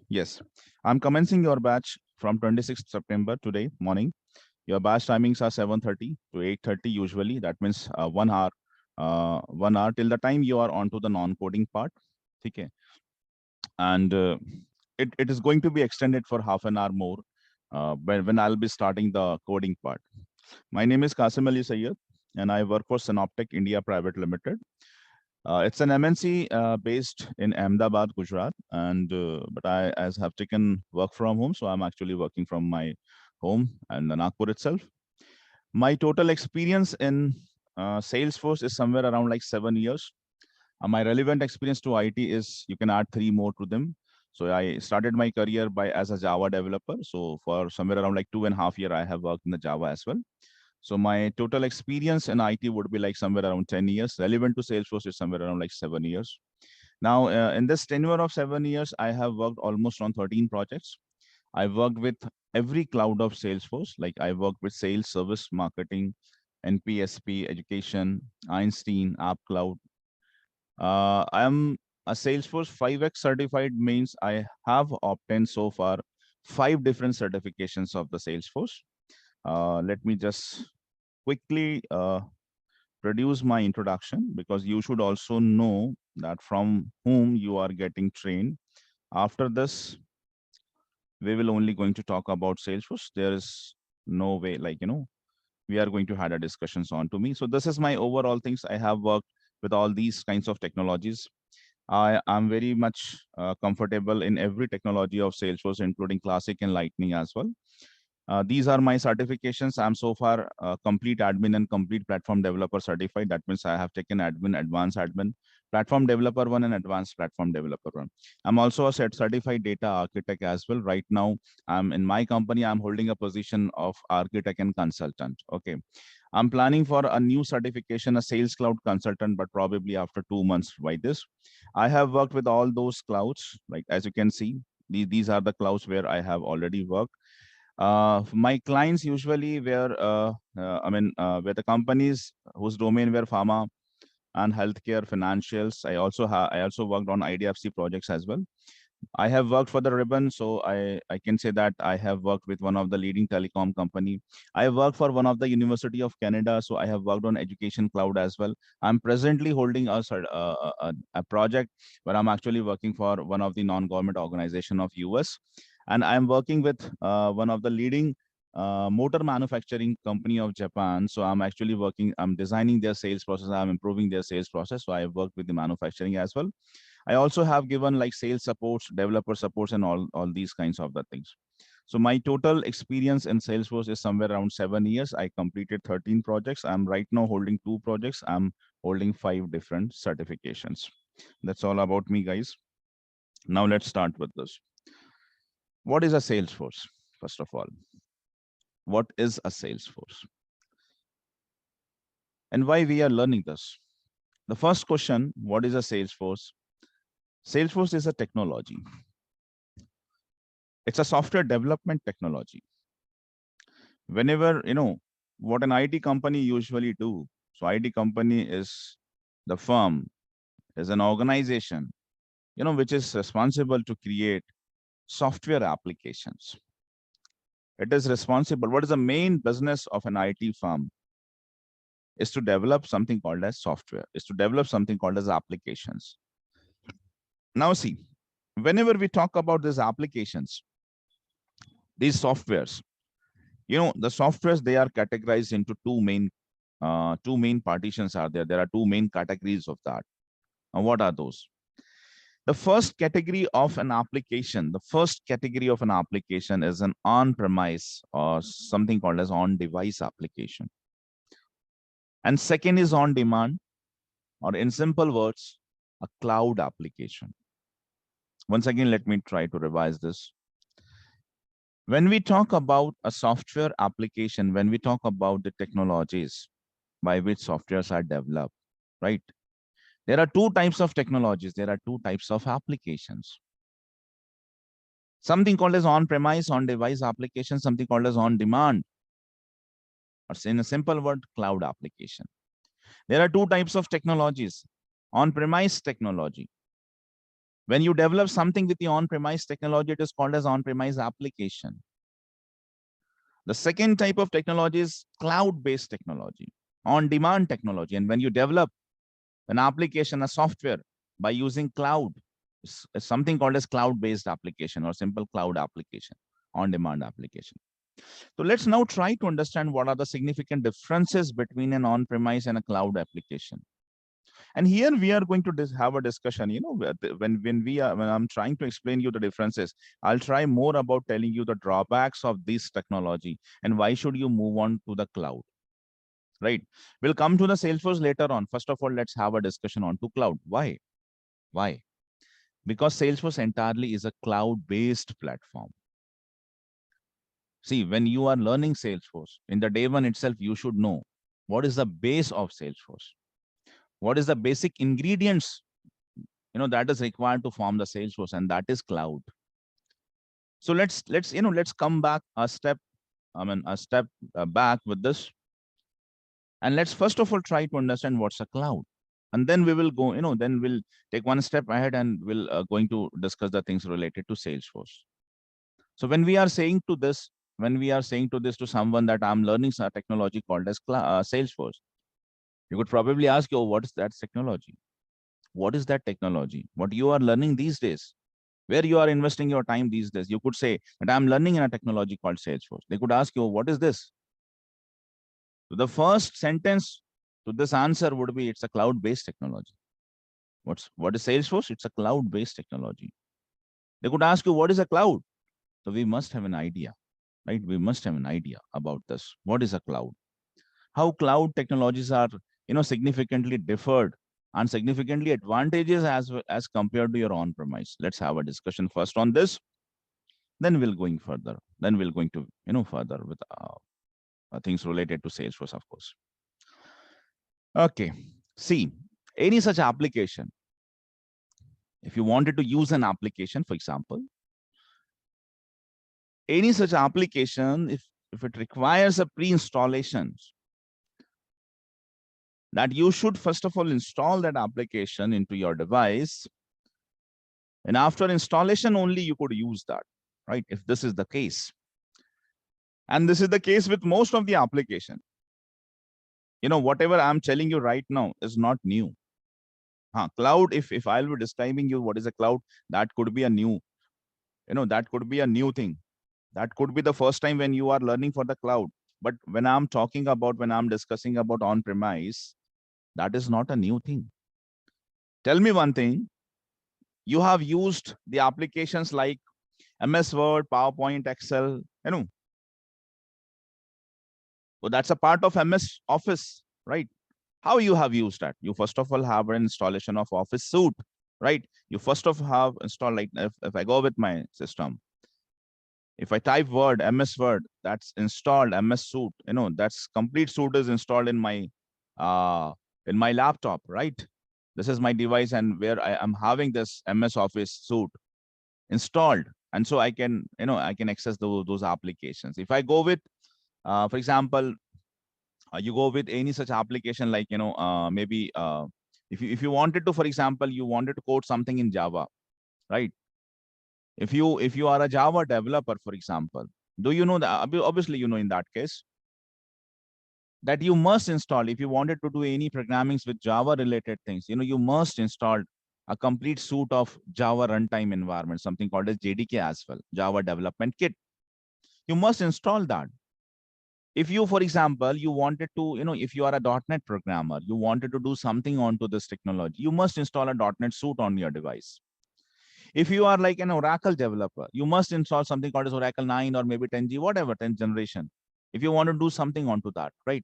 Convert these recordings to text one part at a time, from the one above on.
Yes, I'm commencing your batch from 26th September today morning. Your batch timings are 7:30 to 8:30 usually. That means 1 hour, 1 hour till the time you are onto the non-coding part. Okay, and it is going to be extended for half an hour more when I'll be starting the coding part. My name is Qasim Ali Sayyed, and I work for Synoptic India Private Limited. It's an MNC based in Ahmedabad, Gujarat, and but I as have taken work from home, so I'm actually working from my home and Nagpur itself. My total experience in Salesforce is somewhere around like 7 years. My relevant experience to IT is you can add three more to them. So I started my career by as a Java developer. So for somewhere around like 2.5 years, I have worked in the Java as well. So my total experience in IT would be like somewhere around 10 years. Relevant to Salesforce is somewhere around like 7 years. Now, in this tenure of 7 years, I have worked almost on 13 projects. I worked with every cloud of Salesforce. Like I worked with sales, service, marketing, NPSP, education, Einstein, App Cloud. I'm a Salesforce 5X certified means I have obtained so far 5 different certifications of the Salesforce. Let me just quickly produce my introduction because you should also know that from whom you are getting trained. After this, we will only going to talk about Salesforce. There is no way, like, we are going to have a discussions on to me. So this is my overall things. I have worked with all these kinds of technologies. I am very much comfortable in every technology of Salesforce, including Classic and Lightning as well. These are my certifications. I'm so far complete admin and complete platform developer certified. That means I have taken admin, advanced admin, platform developer one, and advanced platform developer one. I'm also a certified data architect as well. Right now, I'm in my company. I'm holding a position of architect and consultant. Okay. I'm planning for a new certification, a sales cloud consultant, but probably after 2 months by this. I have worked with all those clouds. Like as you can see, these are the clouds where I have already worked. My clients usually were, were the companies whose domain were pharma and healthcare, financials. I also worked on IDFC projects as well. I have worked for the ribbon, so I can say that I have worked with one of the leading telecom company. I have worked for one of the University of Canada, so I have worked on education cloud as well. I'm presently holding a project where I'm actually working for one of the non-government organization of US, and I'm working with one of the leading motor manufacturing company of Japan. So I'm actually working, I'm designing their sales process, I'm improving their sales process. So I have worked with the manufacturing as well. I also have given like sales supports, developer supports, and all these kinds of the things. So my total experience in Salesforce is somewhere around 7 years. I completed 13 projects. I'm right now holding 2 projects. I'm holding 5 different certifications. That's all about me, guys. Now let's start with this. What is a Salesforce? First of all, what is a Salesforce? And why we are learning this? The first question, what is a Salesforce? Salesforce is a technology. It's a software development technology. Whenever, what an IT company usually do. So IT company is the firm, is an organization, which is responsible to create software applications. It is responsible. What is the main business of an IT firm? Is to develop something called as software, is to develop something called as applications. Now see, whenever we talk about these applications, these softwares, the softwares, they are categorized into two main partitions are there. There are two main categories of that. And what are those? The first category of an application, is an on-premise or something called as on-device application. And second is on-demand, or in simple words, a cloud application. Once again, let me try to revise this. When we talk about a software application, when we talk about the technologies by which softwares are developed, right? There are two types of technologies. There are two types of applications. Something called as on-premise, on-device application, something called as on-demand, or in a simple word, cloud application. There are two types of technologies. On-premise technology. When you develop something with the on-premise technology, it is called as on-premise application. The second type of technology is cloud-based technology, on-demand technology. And when you develop an application, a software by using cloud, it's something called as cloud-based application or simple cloud application, on-demand application. So let's now try to understand what are the significant differences between an on-premise and a cloud application. And here we are going to have a discussion. When I'm trying to explain you the differences, I'll try more about telling you the drawbacks of this technology and why should you move on to the cloud. Right? We'll come to the Salesforce later on. First of all, let's have a discussion on to cloud. Why? Why? Because Salesforce entirely is a cloud-based platform. See, when you are learning Salesforce, in the day one itself, you should know what is the base of Salesforce. What is the basic ingredients that is required to form the Salesforce, and that is cloud. So let's come back a step back with this, and let's first of all try to understand what's a cloud, and then we will go then we'll take one step ahead and we'll going to discuss the things related to Salesforce. So when we are saying to this to someone that I'm learning a technology called as Salesforce, you could probably ask, oh, what is that technology? What is that technology? What you are learning these days? Where you are investing your time these days? You could say that I'm learning in a technology called Salesforce. They could ask you, what is this? So the first sentence to this answer would be, it's a cloud-based technology. What is Salesforce? It's a cloud-based technology. They could ask you, what is a cloud? So we must have an idea, right? We must have an idea about this. What is a cloud? How cloud technologies are, significantly differed and significantly advantages as compared to your on-premise. Let's have a discussion first on this. Then we'll going further. Then we'll going to, further with things related to Salesforce, of course. Okay. See, any such application, if you wanted to use an application, for example, any such application, if it requires a pre-installation, that you should first of all install that application into your device. And after installation only you could use that, right? If this is the case. And this is the case with most of the application. Whatever I'm telling you right now is not new. Cloud, if I'll be describing you what is a cloud, that could be a new, that could be a new thing. That could be the first time when you are learning for the cloud. But when I'm discussing about on-premise, that is not a new thing. Tell me one thing. You have used the applications like MS Word, PowerPoint, Excel, So that's a part of MS Office, right? How you have used that? You first of all have an installation of Office Suite, right? You first of all have installed, like if I go with my system, if I type Word, MS Word, that's installed, MS Suite, that's complete suite is installed in my laptop, right? This is my device and where I am having this MS Office Suite installed. And so I can, I can access those applications. If I go with, for example, you go with any such application like, maybe if you wanted to, for example, you wanted to code something in Java, right? If you are a Java developer, for example, do you know that? Obviously, in that case, that you must install, if you wanted to do any programmings with Java related things, you must install a complete suite of Java runtime environment, something called as JDK as well, Java Development Kit. You must install that. If you, for example, you wanted to, if you are a .NET programmer, you wanted to do something onto this technology, you must install a .NET suite on your device. If you are like an Oracle developer, you must install something called as Oracle 9 or maybe 10G, whatever, 10th generation, if you want to do something onto that, right?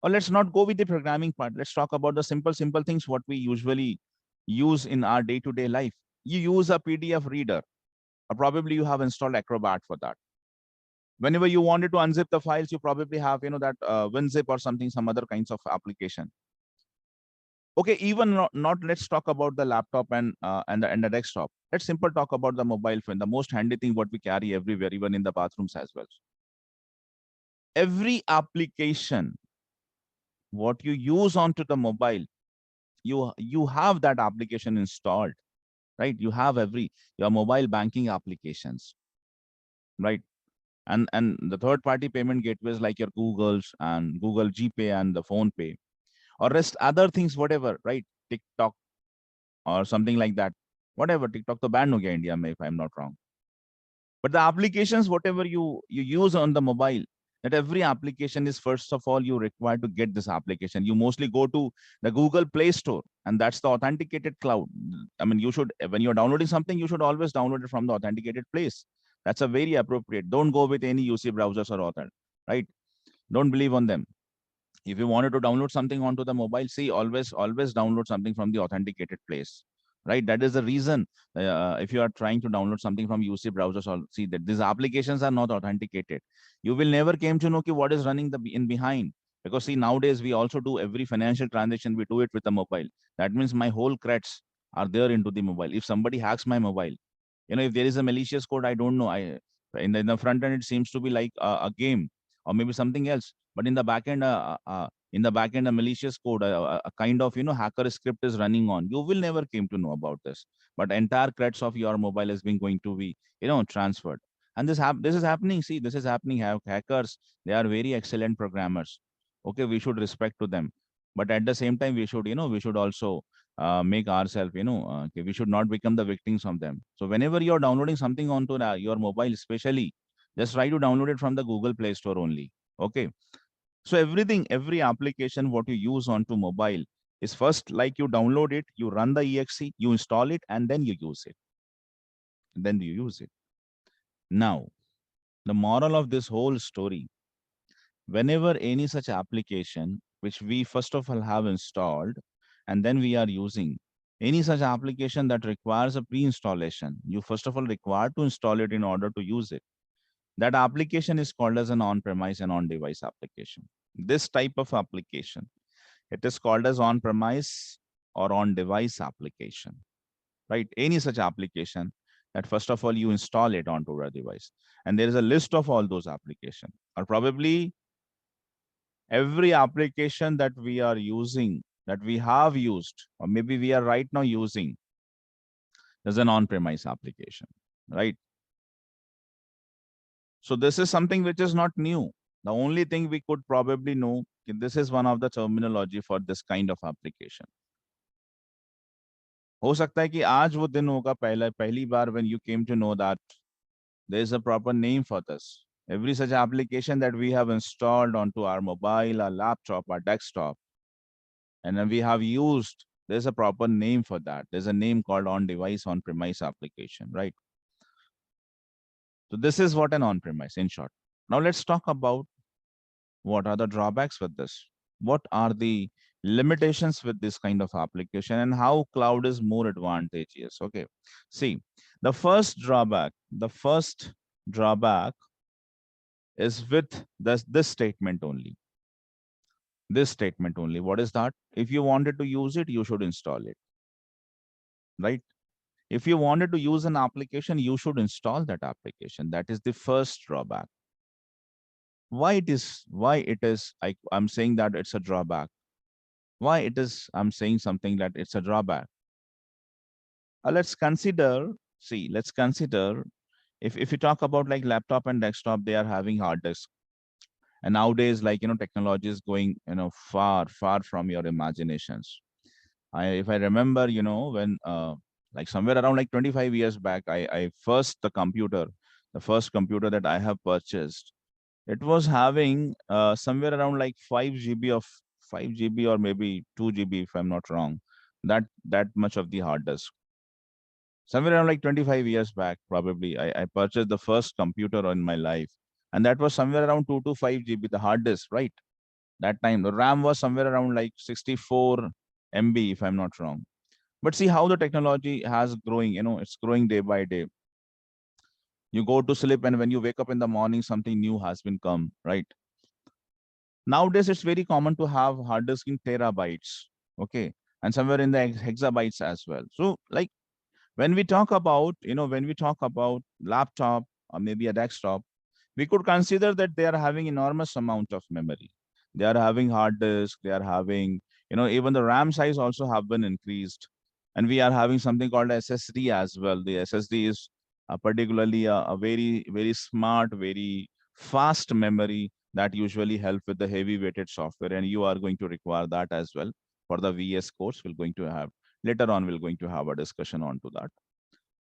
Or let's not go with the programming part. Let's talk about the simple things, what we usually use in our day-to-day life. You use a PDF reader, or probably you have installed Acrobat for that. Whenever you wanted to unzip the files, you probably have, that WinZip or something, some other kinds of application. Okay, even not let's talk about the laptop and the desktop. Let's simply talk about the mobile phone, the most handy thing what we carry everywhere, even in the bathrooms as well. Every application what you use onto the mobile, you have that application installed, right? You have your mobile banking applications, right? And the third party payment gateways like your Google's and Google GPay and the Phone Pay or rest other things, whatever, right? TikTok or something like that. Whatever, TikTok to ban ho gaya India mein, if I'm not wrong. But the applications, whatever you use on the mobile, that every application is first of all you require to get this application. You mostly go to the Google Play Store, and that's the authenticated cloud. I mean, you should when you're downloading something, you should always download it from the authenticated place. That's a very appropriate. Don't go with any UC browsers or author, right? Don't believe on them. If you wanted to download something onto the mobile, see, always download something from the authenticated place, right? That is the reason. If you are trying to download something from UC browsers, or see that these applications are not authenticated, you will never came to know what is running the in behind. Because see, nowadays we also do every financial transaction, we do it with the mobile. That means my whole credits are there into the mobile. If somebody hacks my mobile, if there is a malicious code, I don't know, I in the front end it seems to be like a game or maybe something else, but in the back end a malicious code, a kind of hacker script is running on. You will never came to know about this, but entire credits of your mobile is being going to be transferred. And this is happening. See, this is happening. Hackers, they are very excellent programmers. Okay, we should respect to them, but at the same time we should also make ourselves, okay, we should not become the victims of them. So whenever you're downloading something onto your mobile, especially, just try to download it from the Google Play Store only. Okay. So every application what you use onto mobile is first like you download it, you run the exe, you install it, and then you use it. Then you use it. Now, the moral of this whole story, whenever any such application which we first of all have installed and then we are using any such application that requires a pre-installation, you first of all require to install it in order to use it. That application is called as an on-premise and on-device application. This type of application, it is called as on-premise or on-device application, right? Any such application that first of all you install it onto your device, and there is a list of all those applications, or probably every application that we are using, that we have used, or maybe we are right now using, is an on-premise application, right? So this is something which is not new. The only thing we could probably know, this is one of the terminology for this kind of application. हो सकता है कि आज वो दिन होगा पहली बार when you came to know that there is a proper name for this. Every such application that we have installed onto our mobile, our laptop, our desktop, and then we have used, there's a proper name for that. There's a name called on-device, on-premise application, right? So this is what an on-premise in short. Now let's talk about what are the drawbacks with this. What are the limitations with this kind of application and how cloud is more advantageous? Okay, see, the first drawback is with this statement only. This statement only. What is that? If you wanted to use it, you should install it, right? If you wanted to use an application, you should install that application. That is the first drawback. I'm saying that it's a drawback. Why it is I'm saying something that it's a drawback. Let's consider, if you talk about like laptop and desktop, they are having hard disk. And nowadays, like, technology is going, far, far from your imaginations. If I remember, when like somewhere around like 25 years back, the first computer that I have purchased, it was having somewhere around like 5 GB or maybe 2 GB, if I'm not wrong. That much of the hard disk. Somewhere around like 25 years back, probably, I purchased the first computer in my life. And that was somewhere around 2 to 5 GB, the hard disk, right? That time, the RAM was somewhere around like 64 MB, if I'm not wrong. But see how the technology has growing, it's growing day by day. You go to sleep and when you wake up in the morning, something new has been come, right? Nowadays, it's very common to have hard disk in terabytes, okay? And somewhere in the hexabytes as well. So like when we talk about, laptop or maybe a desktop, we could consider that they are having enormous amount of memory. They are having hard disk, they are having, even the RAM size also have been increased. And we are having something called SSD as well. The SSD is particularly a very, very smart, very fast memory that usually help with the heavy weighted software. And you are going to require that as well for the VS course. We're going to have later on, we're going to have a discussion on to that.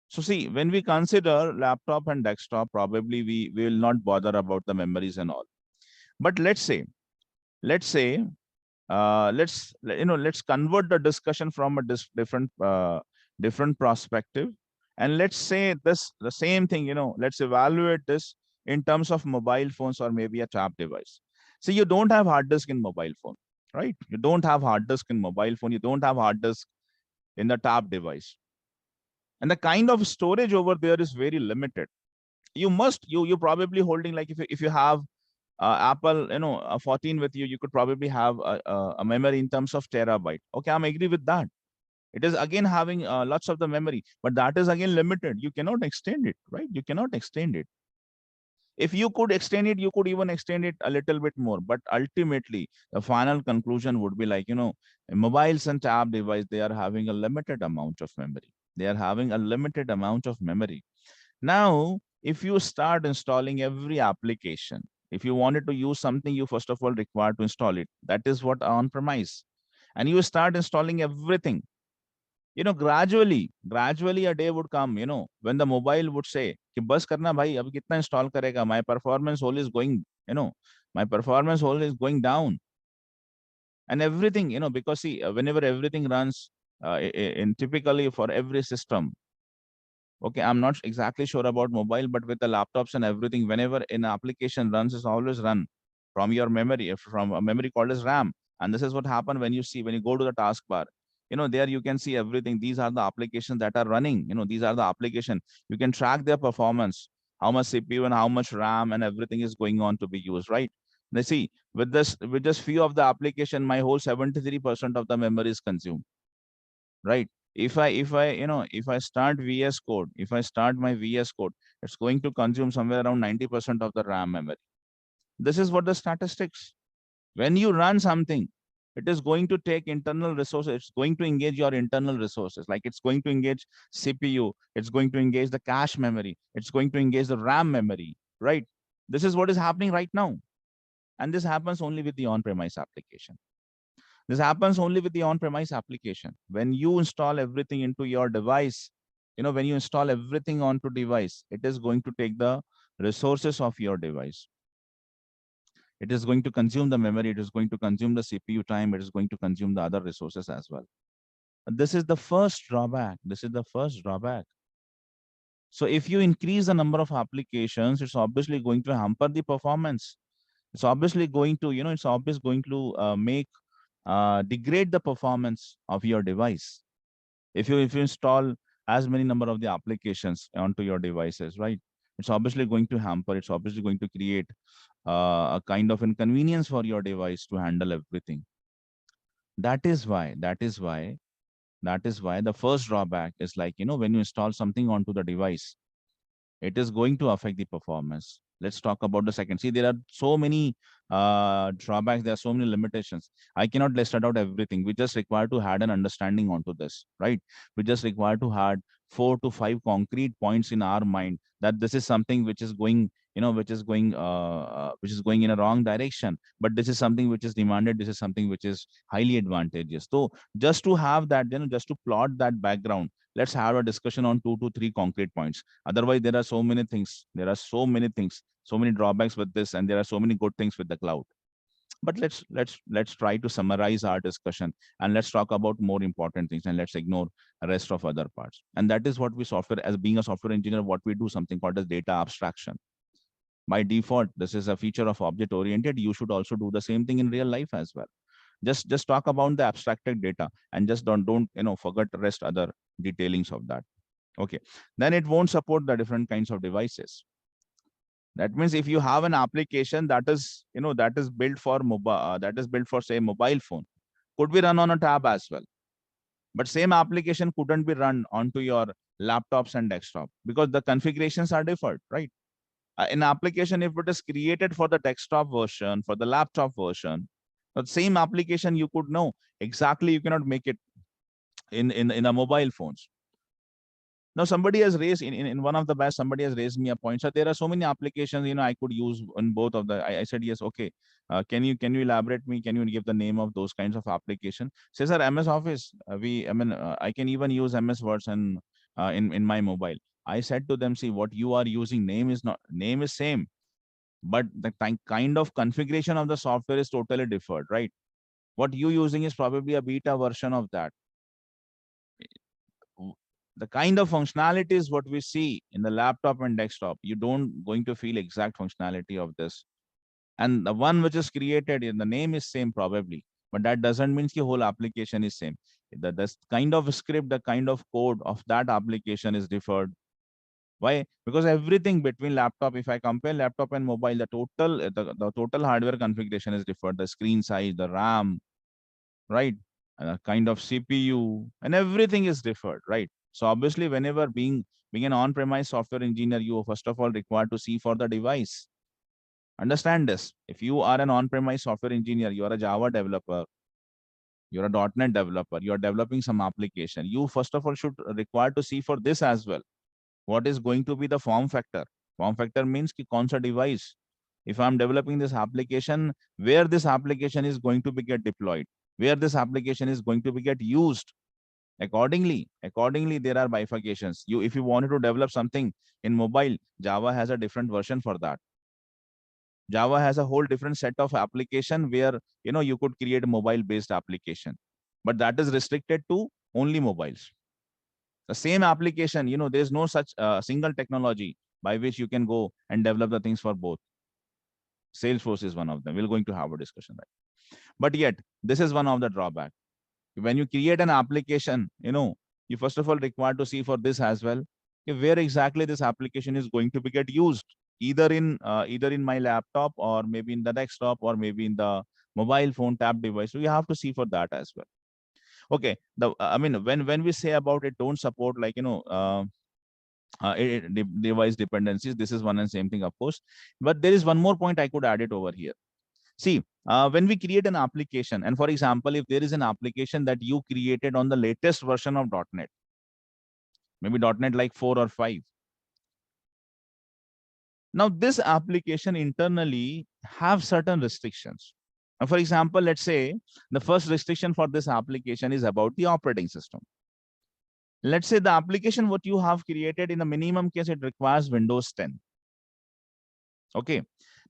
So see, when we consider laptop and desktop, probably we will not bother about the memories and all. But let's say let's convert the discussion from a different perspective, and let's say this the same thing, let's evaluate this in terms of mobile phones or maybe a tab device. So you don't have hard disk in mobile phone, right? You don't have hard disk in mobile phone, you don't have hard disk in the tab device, and the kind of storage over there is very limited. You probably holding, like, if you have Apple, 14 with you, you could probably have a memory in terms of terabyte. Okay, I'm agree with that. It is again having lots of the memory, but that is again limited. You cannot extend it, right? You cannot extend it. If you could extend it, you could even extend it a little bit more. But ultimately, the final conclusion would be like, mobiles and tab device, they are having a limited amount of memory. They are having a limited amount of memory. Now, if you start installing every application, if you wanted to use something, you first of all require to install it. That is what on premise. And you start installing everything. Gradually a day would come, when the mobile would say, कि बस करना भाई, अब कितना install करेगा? My performance all is going, my performance all is going down. And everything, because see, whenever everything runs in typically for every system, okay, I'm not exactly sure about mobile, but with the laptops and everything, whenever an application runs, it's always run from your memory, from a memory called as RAM. And this is what happened when you go to the taskbar. There you can see everything. These are the applications that are running. These are the application. You can track their performance, how much CPU and how much RAM and everything is going on to be used, right? Now see, with just few of the application, my whole 73% of the memory is consumed, right? If I start VS code, if I start my VS code, it's going to consume somewhere around 90% of the RAM memory. This is what the statistics. When you run something, it is going to take internal resources. It's going to engage your internal resources. Like it's going to engage CPU. It's going to engage the cache memory. It's going to engage the RAM memory, right? This is what is happening right now. And this happens only with the on-premise application. This happens only with the on-premise application. When you install everything into your device, when you install everything onto device, it is going to take the resources of your device. It is going to consume the memory. It is going to consume the CPU time. It is going to consume the other resources as well. This is the first drawback. This is the first drawback. So if you increase the number of applications, it's obviously going to hamper the performance. It's obviously going to, it's obviously going to make degrade the performance of your device. If you install as many number of the applications onto your devices, right? It's obviously going to hamper. It's obviously going to create a kind of inconvenience for your device to handle everything. That is why the first drawback is like, when you install something onto the device, it is going to affect the performance. Let's talk about the second. See, there are so many drawbacks. There are so many limitations. I cannot list out everything. We just require to add an understanding onto this, right? We just require to add 4 to 5 concrete points in our mind that this is something which is going, which is going in a wrong direction. But this is something which is demanded. This is something which is highly advantageous. So just to have that, just to plot that background, let's have a discussion on 2 to 3 concrete points. Otherwise, there are so many things. There are so many things, so many drawbacks with this, and there are so many good things with the cloud. But let's try to summarize our discussion, and let's talk about more important things, and let's ignore the rest of other parts. And that is what we software, as being a software engineer, what we do, something called as data abstraction. By default, this is a feature of object oriented. You should also do the same thing in real life as well. Just talk about the abstracted data, and just don't forget the rest other detailings of that. Okay, then it won't support the different kinds of devices. That means if you have an application that is that is built for mobile, that is built for, say, mobile phone, could be run on a tab as well, but same application couldn't be run onto your laptops and desktop because the configurations are different, right? An application, if it is created for the desktop version, for the laptop version, the same application, you could know exactly, you cannot make it in the mobile phones. Now somebody has raised in one of the batch, somebody has raised me a point. So there are so many applications, I could use in both of the. I said yes, okay. Can you elaborate me? Can you give the name of those kinds of application? Says sir, MS Office. I can even use MS Words and in my mobile. I said to them, see what you are using. Name is same, but the kind of configuration of the software is totally different, right? What you using is probably a beta version of that. The kind of functionalities what we see in the laptop and desktop, you don't going to feel exact functionality of this. And the one which is created in the name is same probably, but that doesn't mean the whole application is same. The kind of script, the kind of code of that application is differed. Why? Because everything between laptop, if I compare laptop and mobile, the total hardware configuration is different. The screen size, the RAM, right? Kind of CPU and everything is different, right? So obviously, whenever being an on-premise software engineer, you first of all required to see for the device. Understand this. If you are an on-premise software engineer, you are a Java developer, you're a .NET developer, you are developing some application. You first of all should require to see for this as well. What is going to be the form factor? Form factor means ki kaun sa device. If I'm developing this application, where this application is going to be get deployed, where this application is going to be get used. Accordingly, there are bifurcations. If you wanted to develop something in mobile, Java has a different version for that. Java has a whole different set of application where you could create a mobile-based application, but that is restricted to only mobiles. The same application, there's no such single technology by which you can go and develop the things for both. Salesforce is one of them. We're going to have a discussion, right? But yet, this is one of the drawback. When you create an application, you first of all require to see for this as well, where exactly this application is going to be get used, either in my laptop or maybe in the desktop or maybe in the mobile phone tab device. So you have to see for that as well. Okay, when we say about it don't support like device dependencies, this is one and same thing, of course, but there is one more point I could add it over here. See, when we create an application, and for example, if there is an application that you created on the latest version of .NET, maybe .NET like 4 or 5. Now, this application internally have certain restrictions. For example, let's say the first restriction for this application is about the operating system. Let's say the application what you have created, in the minimum case, it requires Windows 10. Okay.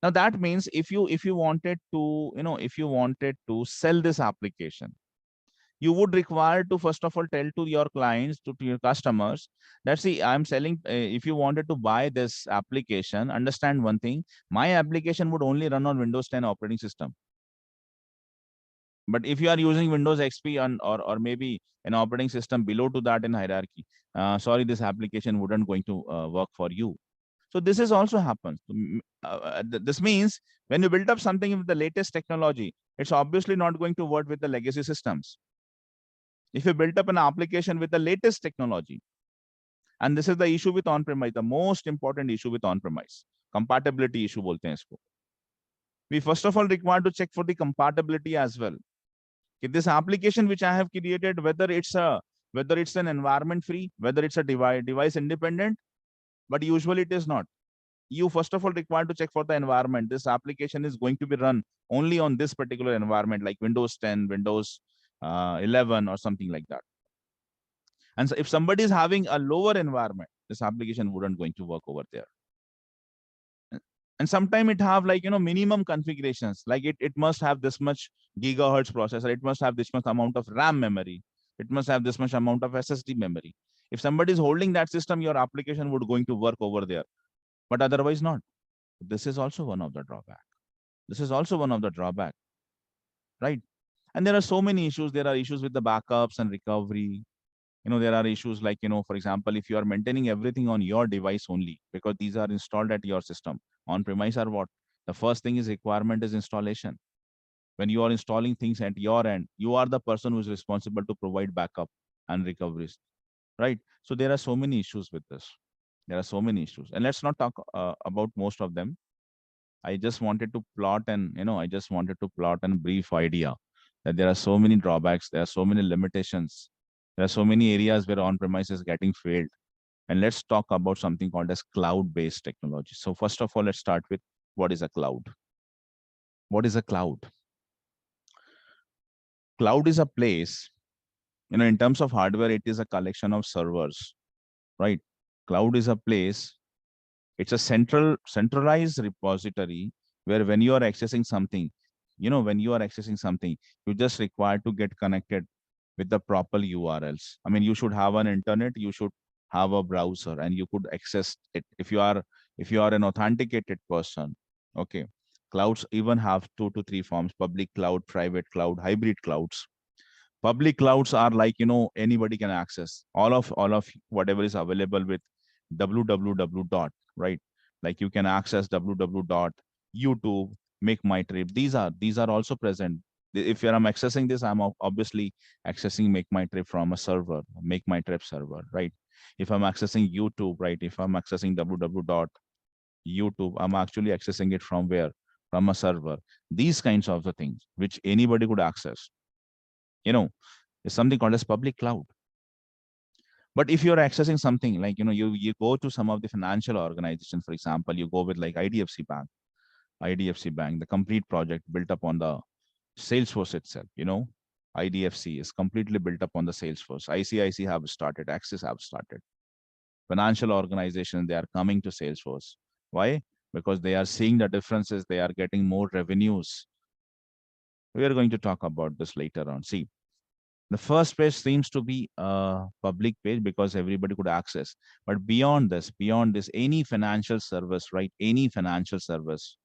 Now that means if you wanted to, if you wanted to sell this application, you would require to first of all tell to your clients, to your customers, that see, I'm selling, if you wanted to buy this application, understand one thing, my application would only run on Windows 10 operating system. But if you are using Windows XP or maybe an operating system below to that in hierarchy, sorry, this application wouldn't going to work for you. So this is also happens. This means when you build up something with the latest technology, it's obviously not going to work with the legacy systems. If you build up an application with the latest technology, and this is the issue with on-premise, the most important issue with on-premise, compatibility issue bolte hain isko. We first of all require to check for the compatibility as well. If this application which I have created, whether it's an environment free, whether it's a device independent, but usually it is not. You first of all require to check for the environment. This application is going to be run only on this particular environment, like Windows 10, Windows 11, or something like that. And so if somebody is having a lower environment, this application wouldn't going to work over there. And sometimes it have like, minimum configurations, like it must have this much gigahertz processor, it must have this much amount of RAM memory, it must have this much amount of SSD memory. If somebody is holding that system, your application would going to work over there, but otherwise not. This is also one of the drawback. This is also one of the drawback, right? And there are so many issues. There are issues with the backups and recovery. There are issues like, for example, if you are maintaining everything on your device only, because these are installed at your system on premise, or what, the first thing is requirement is installation. When you are installing things at your end, you are the person who is responsible to provide backup and recoveries, right? So there are so many issues with this. There are so many issues, and let's not talk about most of them. I just wanted to plot and brief idea that there are so many drawbacks, there are so many limitations, There are so many areas where on-premise is getting failed. And let's talk about something called as cloud-based technology. So first of all, let's start with what is a cloud? What is a cloud? Cloud is a place, in terms of hardware, it is a collection of servers, right? Cloud is a place. It's a centralized repository where when you are accessing something, you just require to get connected with the proper URLs. I mean, you should have an internet, you should have a browser, and you could access it if you are an authenticated person. Okay. Clouds even have 2 to 3 forms: public cloud, private cloud, hybrid clouds. Public clouds are like, anybody can access all of whatever is available with www dot, right? Like you can access www dot YouTube, make my trip. These are also present. If I'm accessing this, I'm obviously accessing make my trip from a server, make my trip server, right? If I'm accessing YouTube, right? If I'm accessing www dot YouTube, I'm actually accessing it from where? From a server. These kinds of the things which anybody could access, you know is something called as public cloud. But if you're accessing something like, you go to some of the financial organizations, for example, you go with like IDFC Bank, the complete project built up on the Salesforce itself, IDFC is completely built up on the Salesforce. ICIC have started, Axis have started. Financial organizations, they are coming to Salesforce. Why? Because they are seeing the differences, they are getting more revenues. We are going to talk about this later on. See, the first page seems to be a public page because everybody could access. But beyond this, any financial service, right? Any financial service,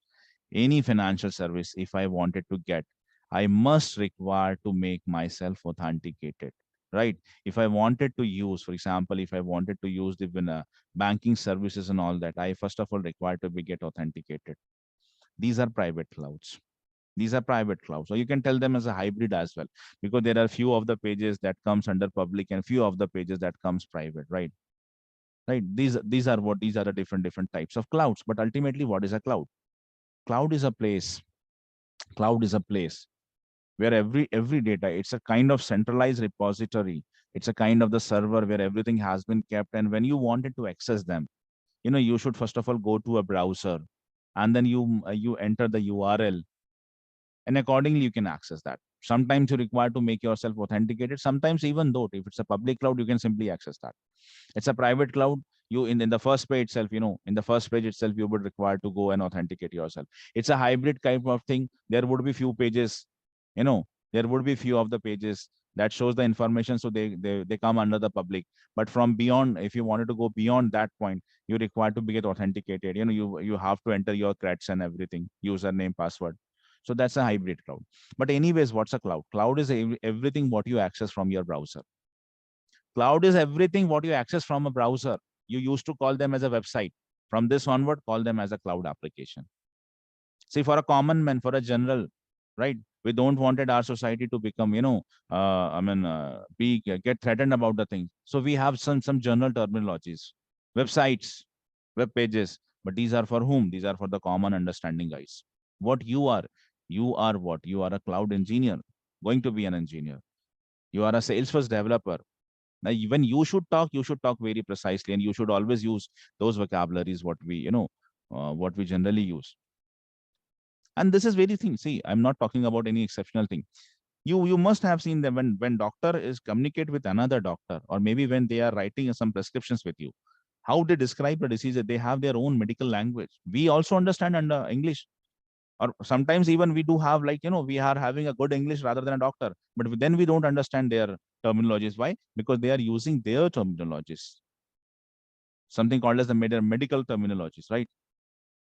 if I wanted to get, I must require to make myself authenticated, right? If I wanted to use, for example, if I wanted to use the banking services and all that, I first of all require to be get authenticated. These are private clouds. Or you can tell them as a hybrid as well, because there are few of the pages that comes under public and few of the pages that comes private, right? Right. These are the different types of clouds. But ultimately, what is a cloud? Cloud is a place. Cloud is a place where every data, it's a kind of centralized repository. It's a kind of the server where everything has been kept. And when you wanted to access them, you should first of all go to a browser, and then you enter the URL, and accordingly you can access that. Sometimes you require to make yourself authenticated. Sometimes, even though if it's a public cloud, you can simply access that. It's a private cloud. You in the first page itself, you would require to go and authenticate yourself. It's a hybrid type of thing. There would be few pages, you know there would be few of the pages that shows the information, so they come under the public. But from beyond, if you wanted to go beyond that point, you require to be get authenticated. You have to enter your creds and everything, username, password. So that's a hybrid cloud. But anyways, what's a cloud? Cloud is everything what you access from your browser. Cloud is everything what you access from a browser. You used to call them as a website. From this onward, call them as a cloud application. See, for a common man, for a general, right? We don't wanted our society to become, be get threatened about the thing. So we have some general terminologies, websites, web pages. But these are for whom? These are for the common understanding guys. What you are what? You are a cloud engineer, going to be an engineer. You are a Salesforce developer. Now, when you should talk very precisely, and you should always use those vocabularies what we generally use. And this is very thing. See, I'm not talking about any exceptional thing. You must have seen that when doctor is communicate with another doctor, or maybe when they are writing some prescriptions with you, how they describe the disease, they have their own medical language. We also understand under English, or sometimes even we do have, like, we are having a good English rather than a doctor, but then we don't understand their terminologies. Why? Because they are using their terminologies, something called as the medical terminologies, right?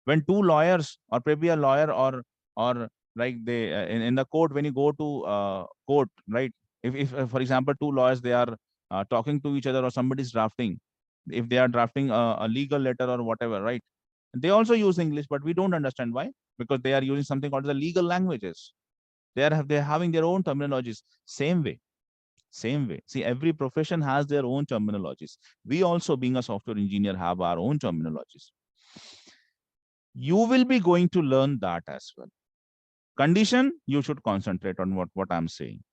When two lawyers, or maybe a lawyer, or like they in the court, when you go to court, right? If for example, two lawyers, they are talking to each other, or somebody's drafting, if they are drafting a legal letter or whatever, right? They also use English, but we don't understand. Why? Because they are using something called the legal languages. They're having their own terminologies. Same way. See, every profession has their own terminologies. We also, being a software engineer, have our own terminologies. You will be going to learn that as well. Condition, you should concentrate on what I'm saying.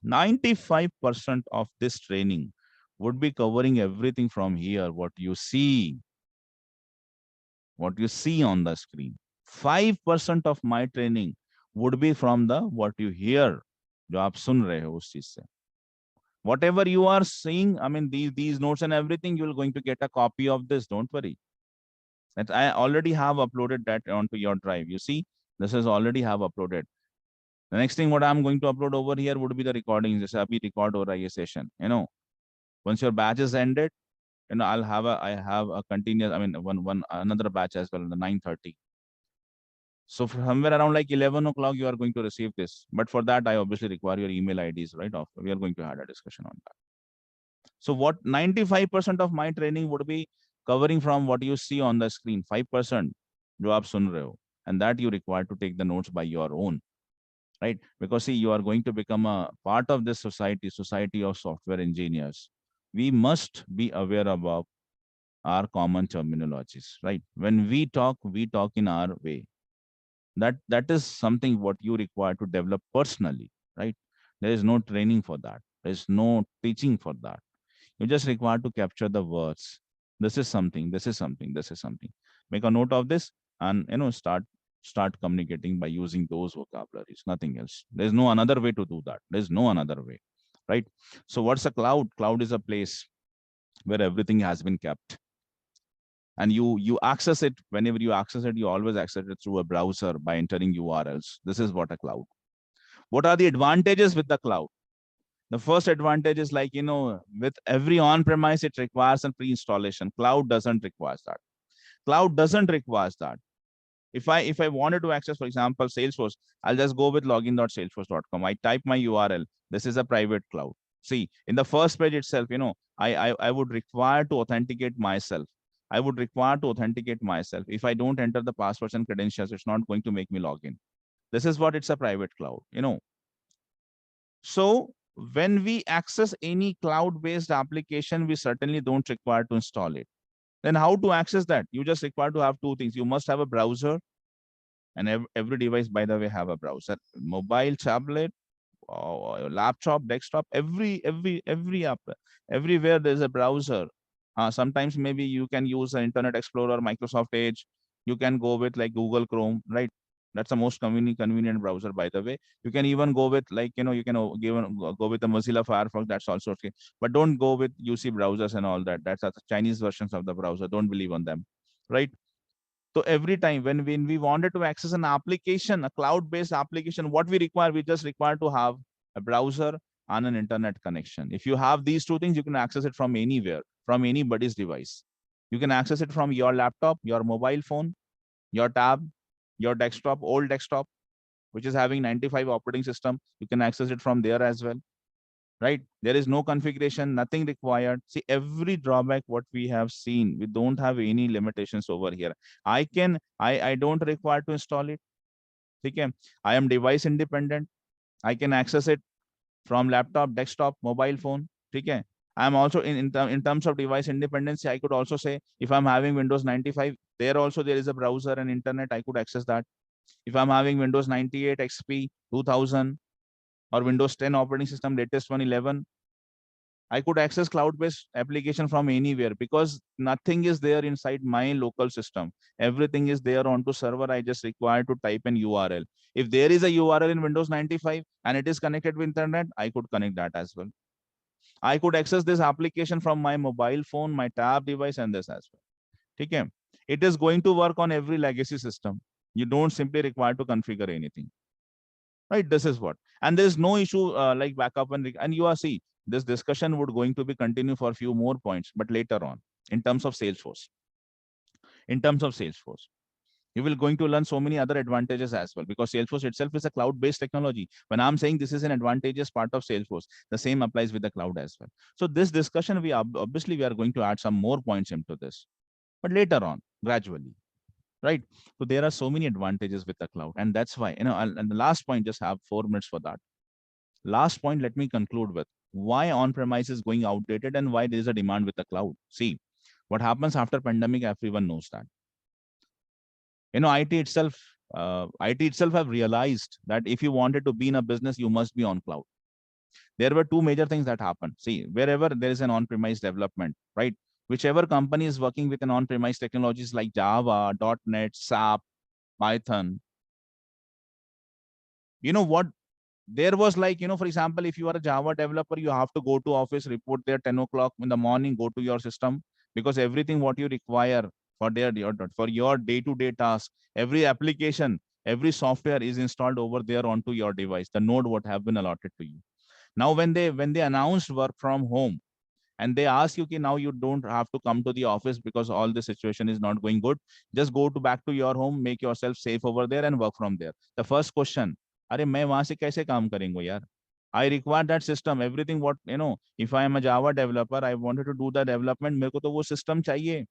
95% of this training would be covering everything from here, what you see on the screen. 5% of my training would be from the what you hear, जो आप सुन रहे हो उस चीज से. Whatever you are seeing, I mean, these notes and everything, you're going to get a copy of this. Don't worry. That I already have uploaded that onto your drive. You see, this is already have uploaded. The next thing what I'm going to upload over here would be the recordings. जैसे अभी record हो रहा है ये session. Once your batch is ended, I have a continuous, I mean, one another batch as well in the 9:30. So somewhere around like 11 o'clock, you are going to receive this. But for that, I obviously require your email IDs, right? We are going to have a discussion on that. So what 95% of my training would be covering from what you see on the screen, 5% जो आप सुन रहे हो, and that you require to take the notes by your own, right? Because see, you are going to become a part of this society of software engineers. We must be aware about our common terminologies, right? When we talk in our way. That is something what you require to develop personally, right? There is no training for that. There is no teaching for that. You just require to capture the words. This is something, this is something, this is something. Make a note of this and start communicating by using those vocabularies, nothing else. There's no another way to do that. There's no another way, right? So what's a cloud? Cloud is a place where everything has been kept. And you access it. Whenever you access it, you always access it through a browser by entering URLs. This is what a cloud. What are the advantages with the cloud? The first advantage is like, with every on-premise, it requires a pre-installation. Cloud doesn't require that. Cloud doesn't require that. If I wanted to access, for example, Salesforce, I'll just go with login.salesforce.com. I type my URL. This is a private cloud. See, in the first page itself, I would require to authenticate myself. I would require to authenticate myself. If I don't enter the passwords and credentials, it's not going to make me log in. This is what it's a private cloud. So when we access any cloud-based application, we certainly don't require to install it. Then how to access that? You just require to have two things. You must have a browser, and every device, by the way, have a browser. Mobile, tablet, laptop, desktop, every app, everywhere there's a browser. Sometimes maybe you can use an Internet Explorer, Microsoft Edge. You can go with like Google Chrome, right? That's the most convenient browser, by the way. You can even go with like, you can go with the Mozilla Firefox. That's also okay. But don't go with UC browsers and all that. That's the Chinese versions of the browser. Don't believe on them, right? So every time when we wanted to access an application, a cloud-based application, what we require, we just require to have a browser and an internet connection. If you have these two things, you can access it from anywhere, from anybody's device. You can access it from your laptop, your mobile phone, your tab, your desktop, old desktop, which is having 95 operating system. You can access it from there as well, right? There is no configuration, nothing required. See, every drawback what we have seen, we don't have any limitations over here. I don't require to install it. Okay, I am device independent. I can access it from laptop, desktop, mobile phone. Okay, I am also in terms of device independence. I could also say if I'm having Windows 95, there also there is a browser and internet. I could access that. If I'm having Windows 98 XP 2000 or Windows 10 operating system, latest one 11, I could access cloud-based application from anywhere because nothing is there inside my local system. Everything is there onto server. I just require to type an URL. If there is a URL in Windows 95 and it is connected with internet, I could connect that as well. I could access this application from my mobile phone, my tab device, and this as well. Okay. It is going to work on every legacy system. You don't simply require to configure anything. Right, this is what, and there's no issue like backup and you are see this discussion would going to be continue for a few more points, but later on in terms of Salesforce. In terms of Salesforce, you will going to learn so many other advantages as well because Salesforce itself is a cloud-based technology. When I'm saying this is an advantageous part of Salesforce, the same applies with the cloud as well. So this discussion, obviously we are going to add some more points into this, but later on, gradually. Right. So there are so many advantages with the cloud. And that's why, and the last point, just have 4 minutes for that. Last point, let me conclude with why on-premise is going outdated and why there is a demand with the cloud. See, what happens after pandemic, everyone knows that. IT itself have realized that if you wanted to be in a business, you must be on cloud. There were two major things that happened. See, wherever there is an on-premise development, right? Whichever company is working with an on-premise technologies like Java, .NET, SAP, Python, you know what? There was like, for example, if you are a Java developer, you have to go to office, report there 10 o'clock in the morning, go to your system, because everything what you require for for your day-to-day task, every application, every software is installed over there onto your device, the node what have been allotted to you. Now, when they announced work from home, and they ask you, okay, now you don't have to come to the office because all the situation is not going good, just go to back to your home, make yourself safe over there and work from there. The first question, अरे मैं वहां से कैसे काम करेंगे यार? I require that system, everything what, if I am a Java developer, I wanted to do the development, मेरे को तो वो system चाहिए,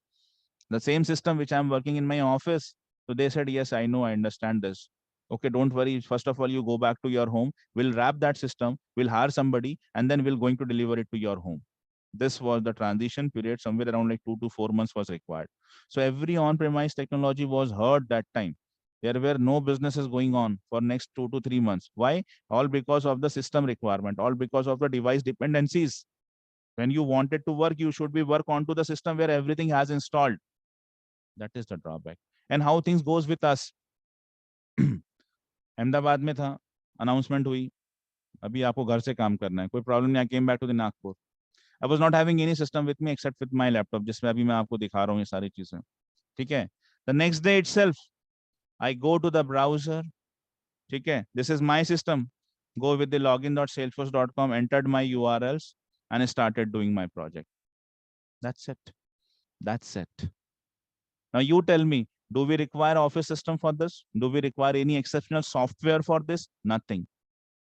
the same system which I'm working in my office. So they said, yes, I know, I understand this. Okay, don't worry. First of all, you go back to your home. We'll wrap that system. We'll hire somebody, and then we're going to deliver it to your home. This was the transition period. Somewhere around like 2 to 4 months was required. So every on-premise technology was heard that time. There were no businesses going on for next 2 to 3 months. Why? All because of the system requirement. All because of the device dependencies. When you wanted to work, you should be work onto the system where everything has installed. That is the drawback. And how things goes with us. Ahmedabad में था, announcement हुई, अभी आपको घर से काम करना है, कोई प्रॉब्लम नहीं, I came back to the Nagpur. I was not having any system with me except with my laptop, जिसमें अभी मैं आपको दिखा रहा हूँ ये सारी चीजें. ठीक है. The next day itself I go to the browser. ठीक है, this is my system. Go with the login.salesforce.com, entered my URLs and started doing my project. That's it. That's it. Now you tell me, do we require office system for this? Do we require any exceptional software for this? Nothing.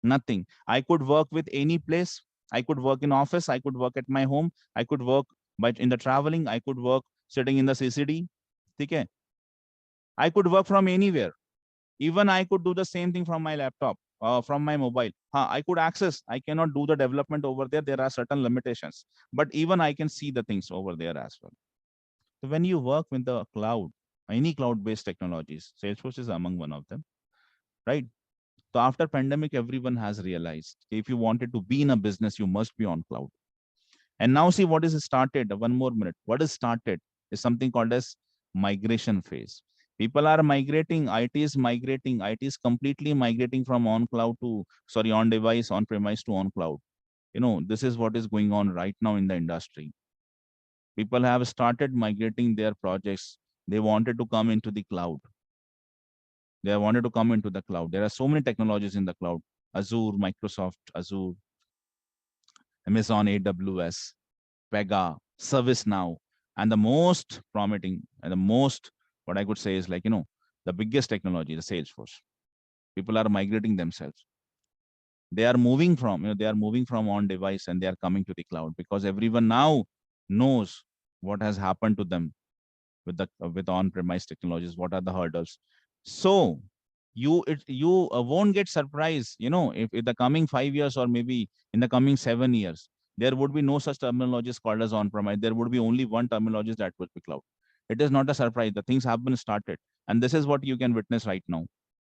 Nothing. I could work with any place. I could work in office. I could work at my home. I could work but in the traveling. I could work sitting in the CCD. Okay. I could work from anywhere. Even I could do the same thing from my laptop, from my mobile. I could access. I cannot do the development over there. There are certain limitations, but even I can see the things over there as well. So when you work with the cloud, any cloud-based technologies, Salesforce is among one of them, right? So after pandemic, everyone has realized if you wanted to be in a business, you must be on cloud. And now see what is started. One more minute. What is started is something called as migration phase. People are migrating. IT is migrating. IT is completely migrating from on cloud to, sorry, on device, on premise to on cloud. This is what is going on right now in the industry. People have started migrating their projects. They wanted to come into the cloud. They wanted to come into the cloud. There are so many technologies in the cloud. Azure, Microsoft, Azure, Amazon, AWS, Pega, ServiceNow, and the most promising and the most, what I could say is like, the biggest technology, the Salesforce. People are migrating themselves. They are moving from, they are moving from on device and they are coming to the cloud because everyone now knows what has happened to them with on-premise technologies. What are the hurdles? So you won't get surprised, if in the coming 5 years or maybe in the coming 7 years, there would be no such terminologies called as on-premise. There would be only one terminology that would be cloud. It is not a surprise. The things have been started, and this is what you can witness right now.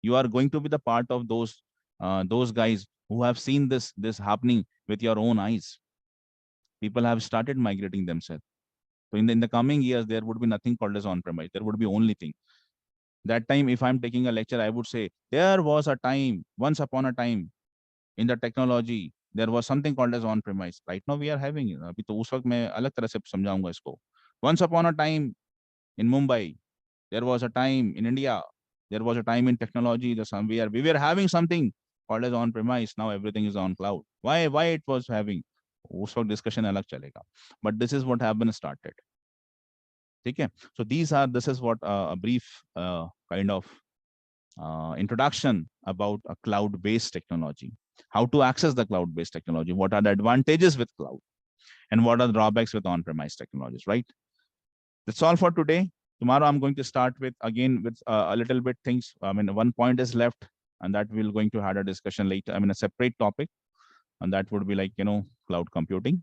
You are going to be the part of those guys who have seen this happening with your own eyes. People have started migrating themselves. So in the coming years, there would be nothing called as on-premise. There would be only thing. That time, if I'm taking a lecture, I would say, there was a time, once upon a time, in the technology, there was something called as on-premise. Right now, we are having it. अभी तो उस वक्त मैं अलग तरह से समझाऊंगा इसको. Once upon a time in Mumbai, there was a time in India, there was a time in technology, we were having something called as on-premise. Now everything is on cloud. Why it was having? उस वक्त discussion अलग चलेगा. But this is what have been started. Okay, so this is what a brief kind of introduction about a cloud-based technology, how to access the cloud-based technology, what are the advantages with cloud, and what are the drawbacks with on-premise technologies, right? That's all for today. Tomorrow I'm going to start with again with a little bit things. I mean, one point is left, and that we're going to have a discussion later. I mean, a separate topic, and that would be like cloud computing.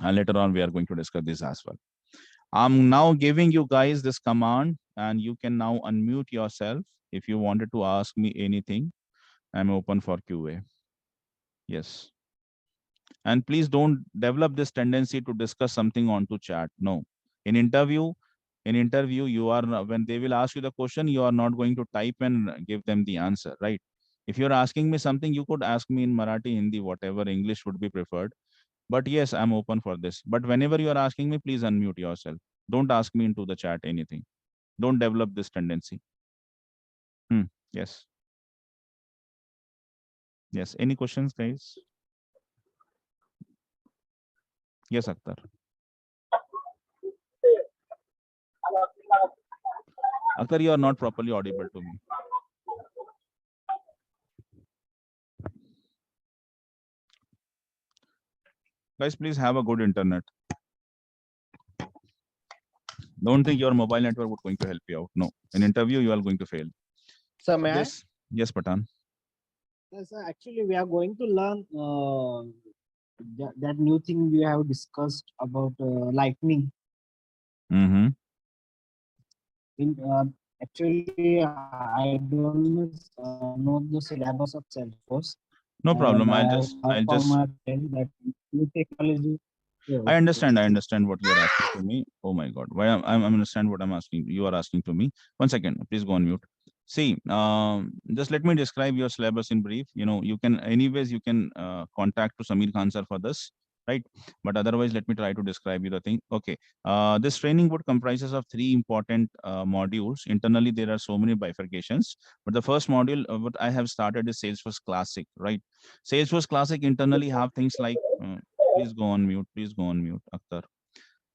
And later on, we are going to discuss this as well. I'm now giving you guys this command, and you can now unmute yourself if you wanted to ask me anything. I'm open for QA. Yes. And please don't develop this tendency to discuss something onto chat. No. In interview, you are when they will ask you the question, you are not going to type and give them the answer, right? If you're asking me something, you could ask me in Marathi, Hindi, whatever, English would be preferred. But yes, I'm open for this. But whenever you are asking me, please unmute yourself. Don't ask me into the chat anything. Don't develop this tendency. Hmm. Yes. Yes. Any questions, guys? Yes, Akhtar. Akhtar, you are not properly audible to me. Guys, please have a good internet. Don't think your mobile network would going to help you out. No. In interview, you are going to fail. Sir, may Yes. Yes, Patan. Yes, sir. Actually, we are going to learn that new thing we have discussed about lightning. Mm-hmm. In actually, I don't know the syllabus of Salesforce, No and problem. I have heard I'll from just my friend that new technology. I Yes, understand. yes, I yes. understand what you are asking to me. Oh my God. Why I'm understand what I'm asking. You are asking to me. One second. Please go on mute. See, just let me describe your syllabus in brief. You can, anyways, you can contact to Samir Khan sir for this, right? But otherwise, let me try to describe you the thing. Okay. This training would comprises of three important modules. Internally, there are so many bifurcations, but the first module, what I have started is Salesforce Classic, right? Salesforce Classic internally have things like, please go on mute. Please go on mute, Akhtar.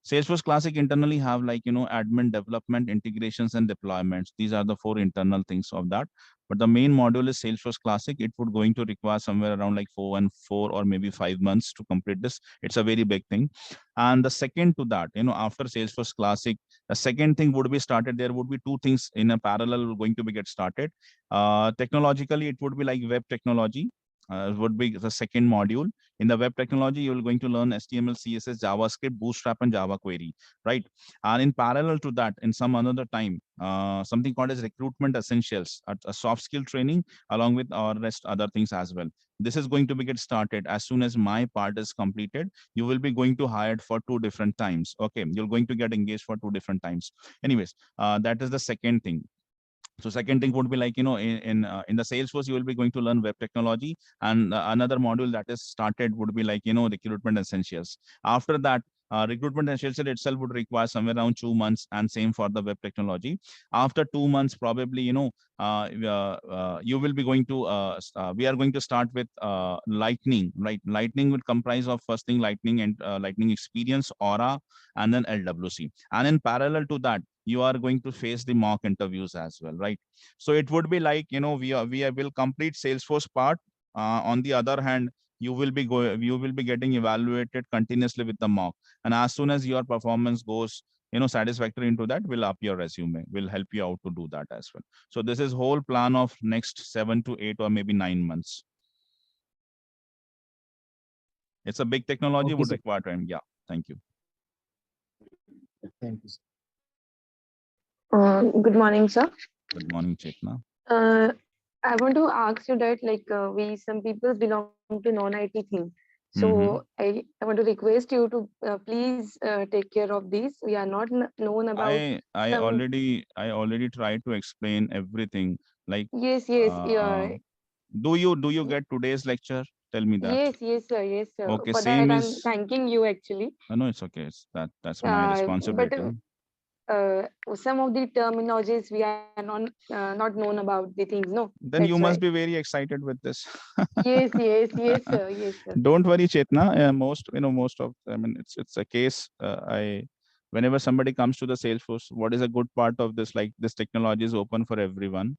Salesforce Classic internally have like, admin development, integrations, and deployments. These are the four internal things of that. But the main module is Salesforce Classic. It would going to require somewhere around like 4 or maybe 5 months to complete this. It's a very big thing. And the second to that, after Salesforce Classic, the second thing would be started. There would be two things in a parallel going to be get started. Technologically, it would be like web technology. Would be the second module. In the web technology, you're going to learn HTML, CSS, JavaScript, Bootstrap, and Java Query, right? And in parallel to that, in some another time, something called as recruitment essentials, a soft skill training along with our rest other things as well. This is going to be get started as soon as my part is completed. You will be going to hired for two different times. Okay, you're going to get engaged for two different times. Anyways, that is the second thing. So second thing would be like, in the Salesforce, you will be going to learn web technology, and another module that is started would be like, recruitment essentials. After that, recruitment essentials itself would require somewhere around 2 months, and same for the web technology. After 2 months, probably, you will be going to we are going to start with lightning, right? Lightning would comprise of first thing lightning and lightning experience, aura, and then LWC. And in parallel to that, you are going to face the mock interviews as well, right? So it would be like, will complete Salesforce part. On the other hand, you will be getting evaluated continuously with the mock. And as soon as your performance goes, satisfactory into that, will up your resume, will help you out to do that as well. So this is whole plan of next 7 to 8 or maybe 9 months. It's a big technology, Okay, would sir. require time. Yeah. Thank you. Thank you, sir. Good morning, sir. Good morning, Chetna. Uh, I want to ask you that, like, we some people belong to non-IT team, so Mm-hmm. I want to request you to please take care of this. We are not known about I some. already tried to explain everything. Like, Yes, yes, uh, yeah, do you get today's lecture? Tell me that. yes, yes, sir, yes, sir. Okay, For that, same I'm is. thanking you actually. No, it's okay. That's my But responsibility. some of the terminologies we are not known about the things. No, Then that's you why. must be very excited with this. Yes, yes, yes, sir, yes, sir. Don't worry, Chetna. Most of, I mean, it's a case. Whenever somebody comes to the Salesforce, what is a good part of this? Like, this technology is open for everyone.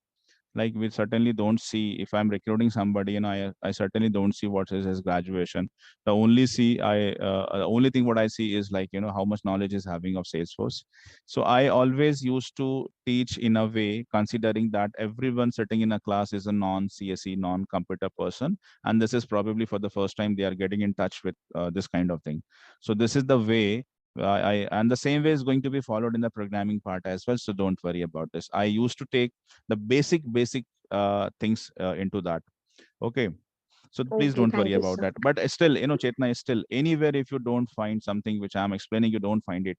Like, we certainly don't see, if I'm recruiting somebody, I certainly don't see what is his graduation. The only thing what I see is like, how much knowledge is having of Salesforce. So I always used to teach in a way considering that everyone sitting in a class is a non-CSE, non-computer person, and this is probably for the first time they are getting in touch with this kind of thing. So this is the way. And the same way is going to be followed in the programming part as well. So don't worry about this. I used to take the basic things into that. Okay. So please Okay, don't worry thank you, about sir. that. But still, Chetna, is still anywhere if you don't find something which I'm explaining, you don't find it,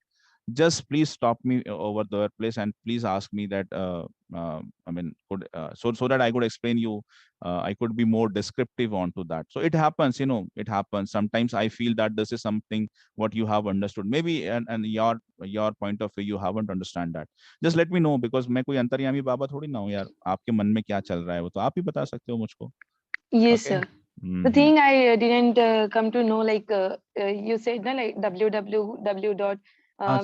just please stop me over the place and please ask me that. I mean, so that I could explain you. I could be more descriptive onto that. So it happens, it happens. Sometimes I feel that this is something what you have understood. Maybe and your point of view you haven't understand that. Just let me know because मैं कोई अंतर्यामी बाबा थोड़ी ना हूँ यार. आपके मन में क्या चल रहा है वो तो आप ही बता सकते हो मुझको. Yes, Okay. sir. The Mm-hmm. thing I didn't come to know, like you said, na, like www dot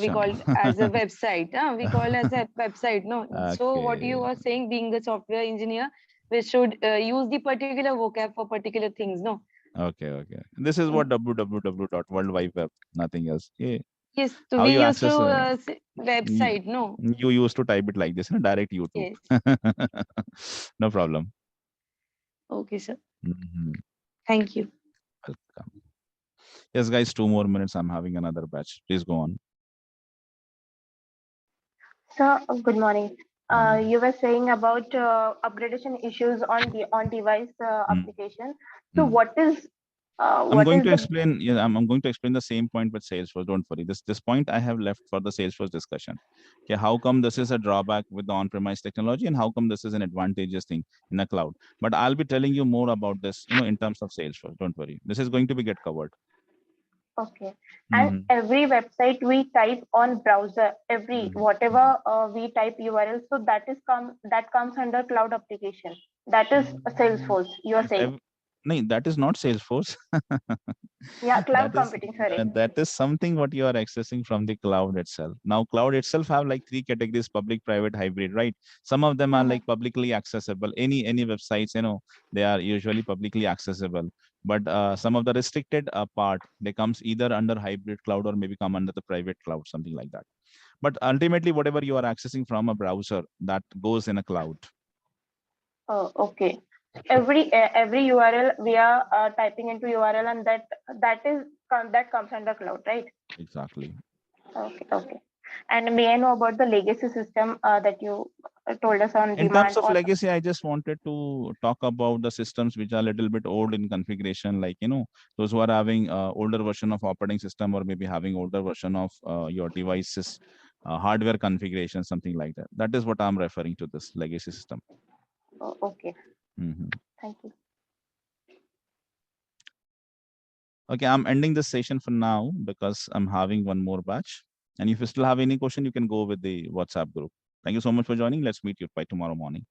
we Acha. called as a website. We call as a website, no? So what you Okay. are saying, being a software engineer, we should use the particular vocab for particular things, no? Okay, okay. This is Mm, what www dot world wide web, nothing else. Yeah. yes, so How we you used to access you, website, no? you used to type it like this, direct YouTube. Yes. No problem. Okay, sir. Mhm. Thank you. Welcome. Yes, guys, 2 more minutes. I'm having another batch. Please go on. So, good morning. Morning. You were saying about upgradation issues on the on device Mm, application. So, mm. I'm what going is to the explain. Yeah, I'm going to explain the same point with Salesforce. Don't worry. This point I have left for the Salesforce discussion. Okay, how come this is a drawback with the on-premise technology, and how come this is an advantageous thing in the cloud? But I'll be telling you more about this, in terms of Salesforce. Don't worry. This is going to be get covered. okay? And Hmm. every website we type on browser, every Hmm. whatever we type URL, so that comes under cloud application. That is a Salesforce. You are Yes, saying, no, that is not Salesforce. yeah, That cloud is computing. Sorry. that is something what you are accessing from the cloud itself. Now, cloud itself have like three categories: public, private, hybrid, right? Some of them are Mhm. like publicly accessible. Any websites, they are usually publicly accessible. But some of the restricted part, they comes either under hybrid cloud or maybe come under the private cloud, something like that. But ultimately, whatever you are accessing from a browser, that goes in a cloud. Oh, okay. Every URL we are typing into URL, and that comes under cloud, right? Exactly. Okay, okay. And may I know about the legacy system that you told us on In terms demand of or legacy, I just wanted to talk about the systems which are a little bit old in configuration, like, those who are having older version of operating system or maybe having older version of your devices, hardware configuration, something like that. That is what I'm referring to this legacy system. oh, okay. Hmm. Thank you. Okay, I'm ending this session for now because I'm having one more batch. And if you still have any question, you can go with the WhatsApp group. Thank you so much for joining. Let's meet you by tomorrow morning.